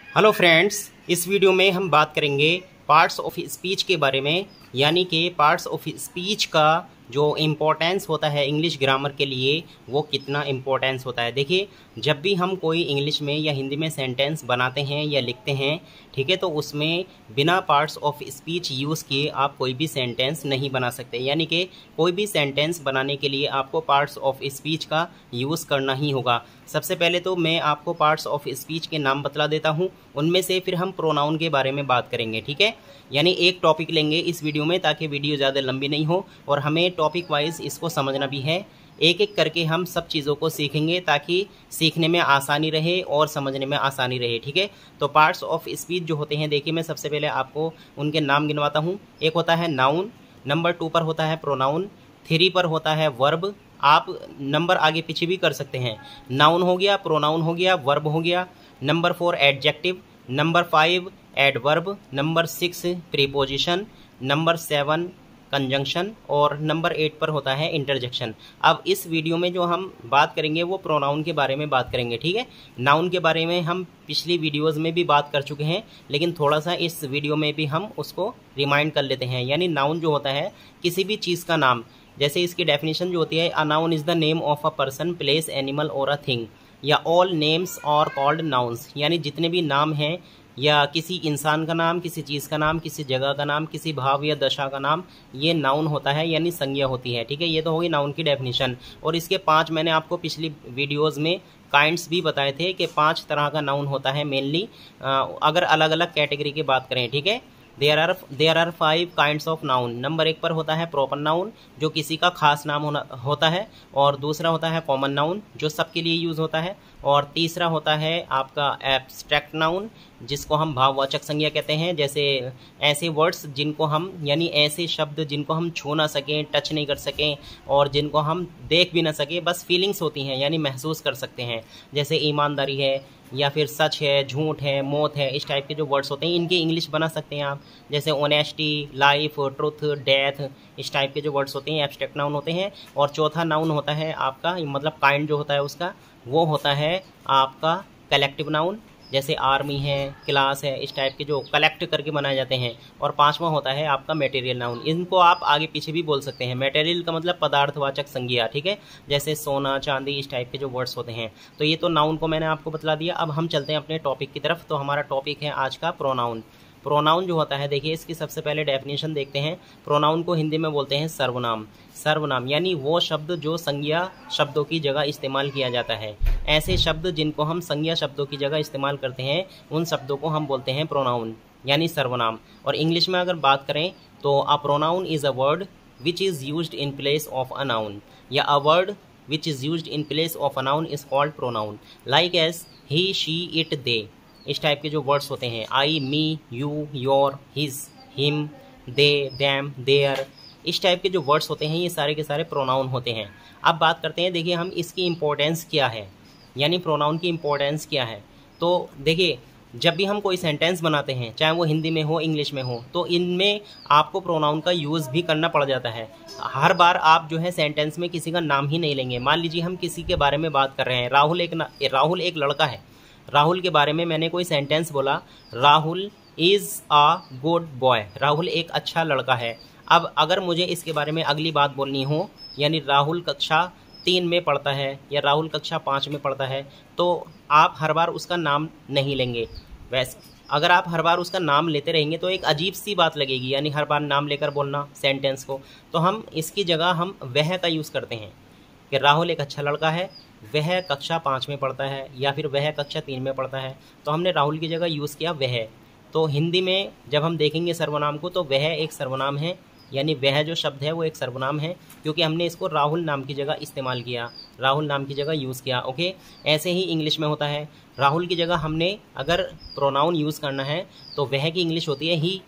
Hello friends, इस video में हम बात करेंगे पार्ट्स ऑफ स्पीच के बारे में। यानी कि पार्ट्स ऑफ स्पीच का जो इम्पोर्टेंस होता है इंग्लिश ग्रामर के लिए, वो कितना इम्पोर्टेंस होता है। देखिए, जब भी हम कोई इंग्लिश में या हिंदी में सेंटेंस बनाते हैं या लिखते हैं, ठीक है, तो उसमें बिना पार्ट्स ऑफ स्पीच यूज़ किए आप कोई भी सेंटेंस नहीं बना सकते। यानी कि कोई भी सेंटेंस बनाने के लिए आपको पार्ट्स ऑफ स्पीच का यूज़ करना ही होगा। सबसे पहले तो मैं आपको पार्ट्स ऑफ स्पीच के नाम बतला देता हूँ, उनमें से फिर हम प्रोनाउन के बारे में बात करेंगे, ठीक है। यानी एक टॉपिक लेंगे इस वीडियो में, ताकि वीडियो ज़्यादा लंबी नहीं हो और हमें टॉपिक वाइज इसको समझना भी है। एक एक करके हम सब चीज़ों को सीखेंगे ताकि सीखने में आसानी रहे और समझने में आसानी रहे, ठीक है। तो पार्ट्स ऑफ स्पीच जो होते हैं, देखिए मैं सबसे पहले आपको उनके नाम गिनवाता हूँ। एक होता है नाउन, नंबर 2 पर होता है प्रोनाउन, 3 पर होता है वर्ब। आप नंबर आगे पीछे भी कर सकते हैं। नाउन हो गया, प्रोनाउन हो गया, वर्ब हो गया। Number 4 adjective, number 5 adverb, number 6 preposition, number 7 conjunction और नंबर 8 पर होता है इंटरजेक्शन। अब इस वीडियो में जो हम बात करेंगे वो प्रोनाउन के बारे में बात करेंगे, ठीक है। नाउन के बारे में हम पिछली वीडियोस में भी बात कर चुके हैं, लेकिन थोड़ा सा इस वीडियो में भी हम उसको रिमाइंड कर लेते हैं। यानी नाउन जो होता है किसी भी चीज़ का नाम, जैसे इसकी डेफिनेशन जो होती है, a noun is the name of a person, place, animal और अ थिंग, या ऑल नेम्स और कॉल्ड नाउन्स। यानी जितने भी नाम हैं, या किसी इंसान का नाम, किसी चीज़ का नाम, किसी जगह का नाम, किसी भाव या दशा का नाम, ये नाउन होता है, यानी संज्ञा होती है, ठीक है। ये तो होगी नाउन की डेफिनेशन। और इसके 5 मैंने आपको पिछली वीडियोज़ में काइंड्स भी बताए थे कि 5 तरह का नाउन होता है मेनली, अगर अलग अलग कैटेगरी की बात करें, ठीक है। There are 5 kinds of noun. Number 1 पर होता है प्रॉपर नाउन, जो किसी का खास नाम होता है। और दूसरा होता है कॉमन नाउन, जो सबके लिए यूज़ होता है। और तीसरा होता है आपका एब्स्ट्रैक्ट नाउन, जिसको हम भाववाचक संज्ञा कहते हैं। जैसे ऐसे वर्ड्स जिनको हम, यानी ऐसे शब्द जिनको हम छू ना सकें, टच नहीं कर सकें और जिनको हम देख भी ना सकें, बस फीलिंग्स होती हैं, यानी महसूस कर सकते हैं। जैसे ईमानदारी है, या फिर सच है, झूठ है, मौत है, इस टाइप के जो वर्ड्स होते हैं, इनके इंग्लिश बना सकते हैं आप। जैसे ऑनेस्टी, लाइफ, ट्रुथ, डेथ, इस टाइप के जो वर्ड्स होते हैं एब्स्ट्रैक्ट नाउन होते हैं। और चौथा नाउन होता है आपका, मतलब काइंड जो होता है उसका, वो होता है आपका कलेक्टिव नाउन। जैसे आर्मी है, क्लास है, इस टाइप के जो कलेक्ट करके बनाए जाते हैं। और 5वां होता है आपका मटेरियल नाउन। इनको आप आगे पीछे भी बोल सकते हैं। मटेरियल का मतलब पदार्थवाचक संज्ञा, ठीक है। जैसे सोना, चांदी, इस टाइप के जो वर्ड्स होते हैं। तो ये तो नाउन को मैंने आपको बतला दिया। अब हम चलते हैं अपने टॉपिक की तरफ। तो हमारा टॉपिक है आज का प्रोनाउन। प्रोनाउन जो होता है, देखिए इसकी सबसे पहले डेफिनेशन देखते हैं। प्रोनाउन को हिंदी में बोलते हैं सर्वनाम। सर्वनाम यानी वो शब्द जो संज्ञा शब्दों की जगह इस्तेमाल किया जाता है। ऐसे शब्द जिनको हम संज्ञा शब्दों की जगह इस्तेमाल करते हैं, उन शब्दों को हम बोलते हैं प्रोनाउन, यानी सर्वनाम। और इंग्लिश में अगर बात करें तो a pronoun is a word which is used in place of a noun, या a word which is used in place of a noun is called pronoun. Like as he, she, it, they, इस type के जो words होते हैं, I, me, you, your, his, him, they, them, their, इस type के जो words होते हैं, ये सारे के सारे प्रोनाउन होते हैं। अब बात करते हैं, देखिए हम इसकी इम्पोर्टेंस क्या है, यानी प्रोनाउन की इम्पोर्टेंस क्या है। तो देखिए, जब भी हम कोई सेंटेंस बनाते हैं, चाहे वो हिंदी में हो, इंग्लिश में हो, तो इनमें आपको प्रोनाउन का यूज़ भी करना पड़ जाता है। हर बार आप जो है सेंटेंस में किसी का नाम ही नहीं लेंगे। मान लीजिए हम किसी के बारे में बात कर रहे हैं, राहुल एक लड़का है। राहुल के बारे में मैंने कोई सेंटेंस बोला, Rahul is a good boy, Rahul एक अच्छा लड़का है। अब अगर मुझे इसके बारे में अगली बात बोलनी हो, यानी राहुल कक्षा 3 में पढ़ता है या राहुल कक्षा 5 में पढ़ता है, तो आप हर बार उसका नाम नहीं लेंगे। वैसे अगर आप हर बार उसका नाम लेते रहेंगे तो एक अजीब सी बात लगेगी, यानी हर बार नाम लेकर बोलना सेंटेंस को। तो हम इसकी जगह हम वह का यूज़ करते हैं कि राहुल एक अच्छा लड़का है, वह कक्षा 5 में पढ़ता है, या फिर वह कक्षा 3 में पढ़ता है। तो हमने राहुल की जगह यूज़ किया वह। तो हिंदी में जब हम देखेंगे सर्वनाम को, तो वह एक सर्वनाम है, यानी वह जो शब्द है वो एक सर्वनाम है, क्योंकि हमने इसको राहुल नाम की जगह इस्तेमाल किया, राहुल नाम की जगह यूज़ किया। ओके, ऐसे ही इंग्लिश में होता है। राहुल की जगह हमने अगर प्रोनाउन यूज़ करना है तो वह की इंग्लिश होती है ही,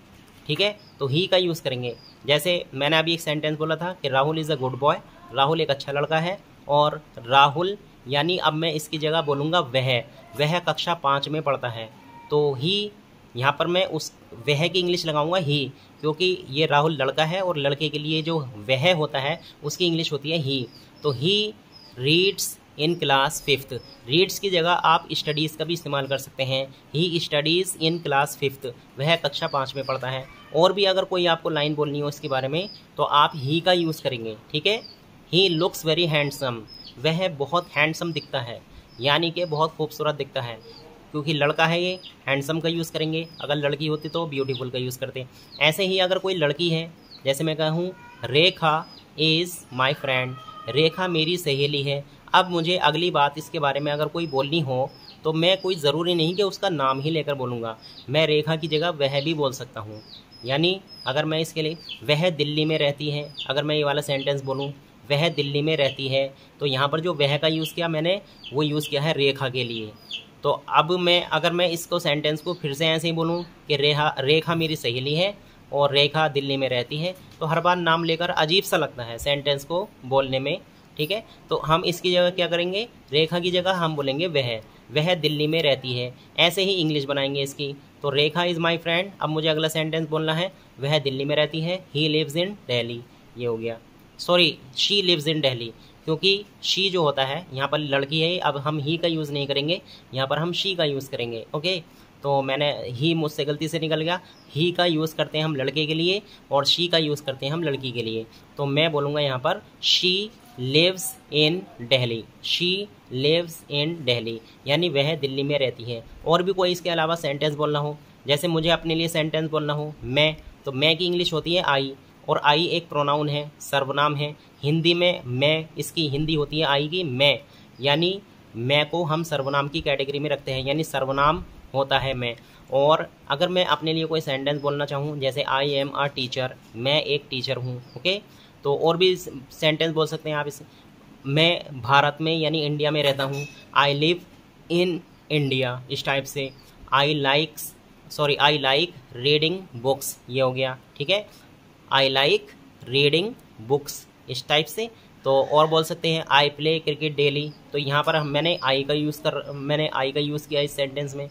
ठीक है। तो ही का यूज़ करेंगे। जैसे मैंने अभी एक सेंटेंस बोला था कि Rahul is a good boy, Rahul एक अच्छा लड़का है। और राहुल, यानी अब मैं इसकी जगह बोलूँगा वह कक्षा 5 में पढ़ता है। तो ही, यहाँ पर मैं उस वह की इंग्लिश लगाऊंगा ही, क्योंकि ये राहुल लड़का है और लड़के के लिए जो वह होता है उसकी इंग्लिश होती है ही। तो he reads in class 5th। Reads की जगह आप स्टडीज़ का भी इस्तेमाल कर सकते हैं। ही स्टडीज़ इन क्लास 5th, वह कक्षा 5 में पढ़ता है। और भी अगर कोई आपको लाइन बोलनी हो इसके बारे में तो आप ही का यूज़ करेंगे, ठीक है। ही लुक्स वेरी हैंडसम, वह बहुत हैंडसम दिखता है, यानी कि बहुत खूबसूरत दिखता है। क्योंकि लड़का है ये, हैंडसम का यूज़ करेंगे। अगर लड़की होती तो ब्यूटीफुल का यूज़ करते। ऐसे ही अगर कोई लड़की है, जैसे मैं कहूँ रेखा इज़ माई फ्रेंड, रेखा मेरी सहेली है। अब मुझे अगली बात इसके बारे में अगर कोई बोलनी हो तो मैं कोई ज़रूरी नहीं कि उसका नाम ही लेकर बोलूँगा, मैं रेखा की जगह वह भी बोल सकता हूँ। यानी अगर मैं इसके लिए वह दिल्ली में रहती है, अगर मैं ये वाला सेंटेंस बोलूँ वह दिल्ली में रहती है, तो यहाँ पर जो वह का यूज़ किया मैंने वो यूज़ किया है रेखा के लिए। तो अब मैं अगर मैं इसको सेंटेंस को फिर से ऐसे ही बोलूँ कि रेखा मेरी सहेली है और रेखा दिल्ली में रहती है, तो हर बार नाम लेकर अजीब सा लगता है सेंटेंस को बोलने में, ठीक है। तो हम इसकी जगह क्या करेंगे, रेखा की जगह हम बोलेंगे वह दिल्ली में रहती है। ऐसे ही इंग्लिश बनाएंगे इसकी। तो रेखा इज़ माई फ्रेंड, अब मुझे अगला सेंटेंस बोलना है वह दिल्ली में रहती है। ही लिव्स इन दिल्ली, ये हो गया। Sorry, she lives in Delhi, क्योंकि शी जो होता है यहाँ पर लड़की है, अब हम ही का यूज़ नहीं करेंगे, यहाँ पर हम शी का यूज़ करेंगे, ओके। तो मैंने ही मुझसे गलती से निकल गया। ही का यूज़ करते हैं हम लड़के के लिए और शी का यूज़ करते हैं हम लड़की के लिए। तो मैं बोलूँगा यहाँ पर she lives in Delhi, she lives in Delhi, यानी वह दिल्ली में रहती है। और भी कोई इसके अलावा सेंटेंस बोलना हो, जैसे मुझे अपने लिए सेंटेंस बोलना हो मैं, तो मैं की इंग्लिश होती है आई, और आई एक प्रोनाउन है, सर्वनाम है। हिंदी में मैं, इसकी हिंदी होती है आई की मैं, यानी मैं को हम सर्वनाम की कैटेगरी में रखते हैं, यानी सर्वनाम होता है मैं। और अगर मैं अपने लिए कोई सेंटेंस बोलना चाहूँ, जैसे आई एम अ टीचर, मैं एक टीचर हूँ, ओके। तो और भी सेंटेंस बोल सकते हैं आप इस, मैं भारत में यानी इंडिया में रहता हूँ, आई लिव इन इंडिया, इस टाइप से। आई लाइक रीडिंग बुक्स, ये हो गया, ठीक है। आई लाइक रीडिंग बुक्स, इस टाइप से। तो और बोल सकते हैं आई प्ले क्रिकेट डेली, तो यहाँ पर मैंने आई का यूज़ किया इस सेंटेंस में।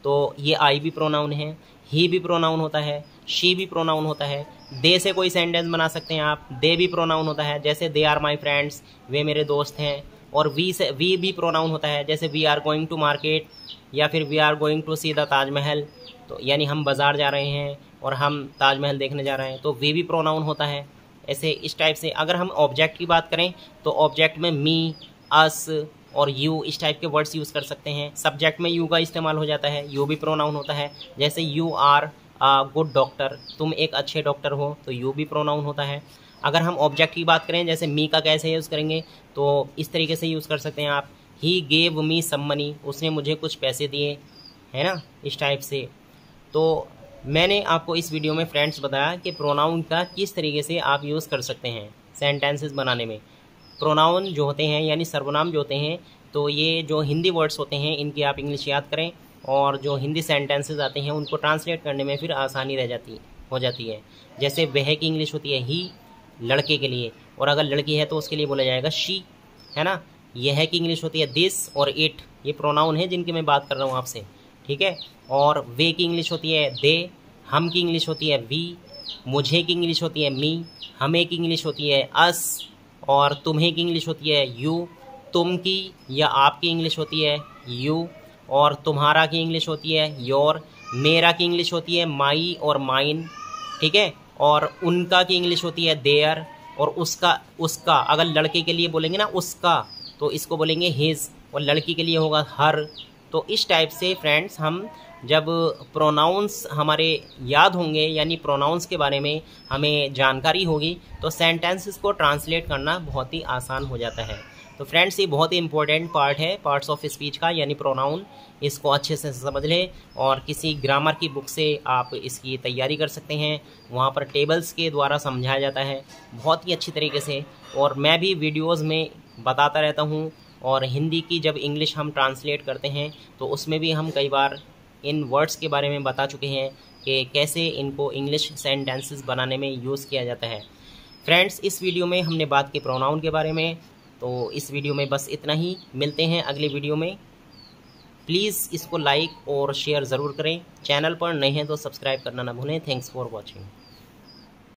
तो ये आई भी प्रोनाउन है, ही भी प्रोनाउन होता है, शी भी प्रोनाउन होता है। दे से कोई सेंटेंस बना सकते हैं आप, दे भी प्रोनाउन होता है, जैसे दे आर माई फ्रेंड्स, वे मेरे दोस्त हैं। और वी भी प्रोनाउन होता है, जैसे we are going to market, या फिर we are going to see the Taj Mahal, तो यानी हम बाज़ार जा रहे हैं और हम ताजमहल देखने जा रहे हैं, तो वी भी प्रोनाउन होता है। ऐसे इस टाइप से। अगर हम ऑब्जेक्ट की बात करें तो ऑब्जेक्ट में मी, अस और यू, इस टाइप के वर्ड्स यूज़ कर सकते हैं। सब्जेक्ट में यू का इस्तेमाल हो जाता है, यू भी प्रोनाउन होता है, जैसे you are a good doctor, तुम एक अच्छे डॉक्टर हो, तो यू भी प्रोनाउन होता है। अगर हम ऑब्जेक्ट की बात करें, जैसे मी का कैसे यूज़ करेंगे, तो इस तरीके से यूज़ कर सकते हैं आप, he gave me some money, उसने मुझे कुछ पैसे दिए, है ना, इस टाइप से। तो मैंने आपको इस वीडियो में फ्रेंड्स बताया कि प्रोनाउन का किस तरीके से आप यूज़ कर सकते हैं सेंटेंसेस बनाने में। प्रोनाउन जो होते हैं यानी सर्वनाम जो होते हैं, तो ये जो हिंदी वर्ड्स होते हैं इनकी आप इंग्लिश याद करें, और जो हिंदी सेंटेंसेस आते हैं उनको ट्रांसलेट करने में फिर आसानी हो जाती है। जैसे वह की इंग्लिश होती है ही, लड़के के लिए, और अगर लड़की है तो उसके लिए बोला जाएगा शी, है ना। यह की इंग्लिश होती है दिस और इट, ये प्रोनाउन है जिनकी मैं बात कर रहा हूँ आपसे, ठीक है। और वे की इंग्लिश होती है दे, हम की इंग्लिश होती है वी, मुझे की इंग्लिश होती है मी, हमें की इंग्लिश होती है अस, और तुम्हें की इंग्लिश होती है यू, तुम की या आपकी इंग्लिश होती है यू, और तुम्हारा की इंग्लिश होती है योर, मेरा की इंग्लिश होती है माई और माइन, ठीक है। और उनका की इंग्लिश होती है देयर, और उसका अगर लड़के के लिए बोलेंगे ना उसका, तो इसको बोलेंगे हिज, और लड़की के लिए होगा हर। तो इस टाइप से फ्रेंड्स हम जब प्रोनाउंस हमारे याद होंगे, यानी प्रोनाउंस के बारे में हमें जानकारी होगी, तो सेंटेंसेस को ट्रांसलेट करना बहुत ही आसान हो जाता है। तो फ्रेंड्स ये बहुत ही इंपॉर्टेंट पार्ट है पार्ट्स ऑफ स्पीच का, यानी प्रोनाउन। इसको अच्छे से समझ लें, और किसी ग्रामर की बुक से आप इसकी तैयारी कर सकते हैं, वहाँ पर टेबल्स के द्वारा समझाया जाता है बहुत ही अच्छी तरीके से। और मैं भी वीडियोज़ में बताता रहता हूँ, और हिंदी की जब इंग्लिश हम ट्रांसलेट करते हैं तो उसमें भी हम कई बार इन वर्ड्स के बारे में बता चुके हैं कि कैसे इनको इंग्लिश सेंटेंसेस बनाने में यूज़ किया जाता है। फ्रेंड्स इस वीडियो में हमने बात की प्रोनाउन के बारे में, तो इस वीडियो में बस इतना ही। मिलते हैं अगले वीडियो में। प्लीज़ इसको लाइक और शेयर ज़रूर करें। चैनल पर नए हैं तो सब्सक्राइब करना ना भूलें। Thanks for watching.